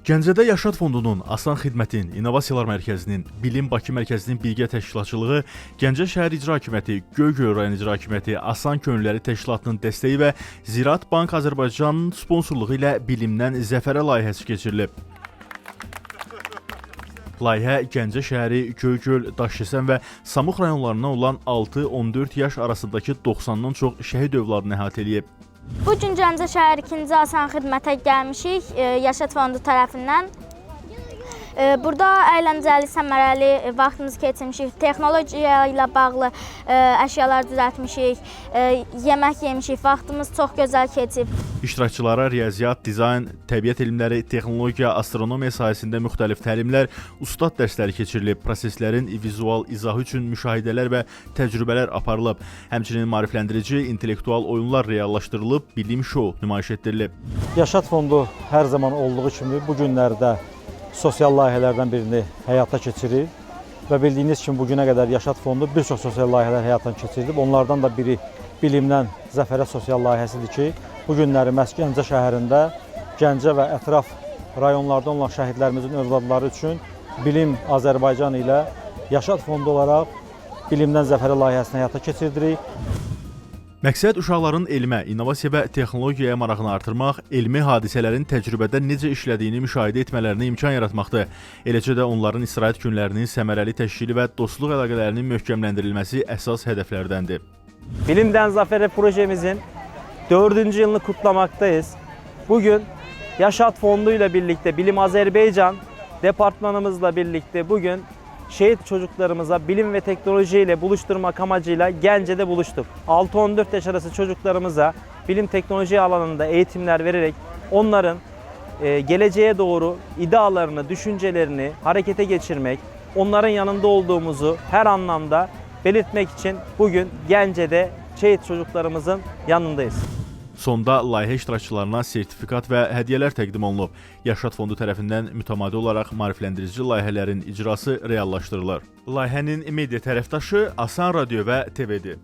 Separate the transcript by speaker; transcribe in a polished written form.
Speaker 1: Gəncədə Yaşad Fondunun, Asan Xidmətin, İnnovasiyalar Mərkəzinin, Bilim Bakı Mərkəzinin birgə təşkilatçılığı, Gəncə şəhər İcra Hakimiyyəti, Göygöl rayon İcra Hakimiyyəti, Asan Könülləri Təşkilatının dəstəyi və Ziraat Bank Azərbaycanın sponsorluğu ilə Bilimdən Zəfərə layihəsi keçirilib. Layihə Gəncə şəhəri, Göygöl, Daşkəsən və Samux rayonlarından olan 6-14 yaş arasındakı 90-dan çox şəhid övladını əhatə edib.
Speaker 2: Bu gün Gəncə şəhər 2-ci Asan Xidmətə gəlmişik Yaşad Fondu tərəfindən. Burada əyləncəli, səmərəli vaxtımızı keçirmişik. Texnologiya ilə bağlı əşyalar düzəltmişik, yemək yemişik. Vaxtımız çox gözəl keçib.
Speaker 1: İştirakçılara riyaziyyat, dizayn, təbiət elmləri, texnologiya, astronomiya sahəsində müxtəlif təlimlər, ustad dərsləri keçirilib. Proseslərin vizual izahı üçün müşahidələr və təcrübələr aparılıb. Həmçinin maarifləndirici, intellektual oyunlar reallaşdırılıb, bilim şou nümayiş etdirilib.
Speaker 3: Yaşad Fondu hər zaman olduğu kimi bu günlərdə sosial layihələrdən birini həyata keçirir və bildiyiniz kimi bugünə qədər Yaşad Fondu bir çox sosial layihələr həyata keçirilib. Onlardan da biri Bilimdən Zəfərə sosial layihəsidir ki, bu günləri məhz Gəncə şəhərində, Gəncə və ətraf rayonlarda olan şəhidlərimizin övladları üçün Bilim Azərbaycan ilə Yaşad Fondu olaraq Bilimdən Zəfərə layihəsini həyata keçirdirik.
Speaker 1: Məqsəd uşaqların elmə, innovasiya və texnologiyaya marağını artırmaq, elmi hadisələrin təcrübədə necə işlədiyini müşahidə etmələrinə imkan yaratmaqdır. Eləcə də onların istirahət günlərinin səmərəli təşkili və dostluq əlaqələrinin möhkəmləndirilməsi əsas hədəflərdəndir.
Speaker 4: Bilimdən Zəfərə projemizin 4-cü yılını kutlamaktayız. Bugün Yaşad Fondu ile birlikte Bilim Azerbaycan departmanımızla birlikte bugün şehit çocuklarımıza bilim ve teknoloji ile buluşturmak amacıyla Gence'de buluştuk. 6-14 yaş arası çocuklarımıza bilim teknoloji alanında eğitimler vererek onların geleceğe doğru idealarını, düşüncelerini harekete geçirmek, onların yanında olduğumuzu her anlamda belirtmek için bugün Gence'de şehit çocuklarımızın yanındayız.
Speaker 1: Sonda layihə iştirakçılarına sertifikat və hədiyyələr təqdim olunub. Yaşad Fondu tərəfindən mütəmadi olaraq maarifləndirici layihələrin icrası reallaşdırılır. Layihənin media tərəfdaşı Asan Radio və TV-dir.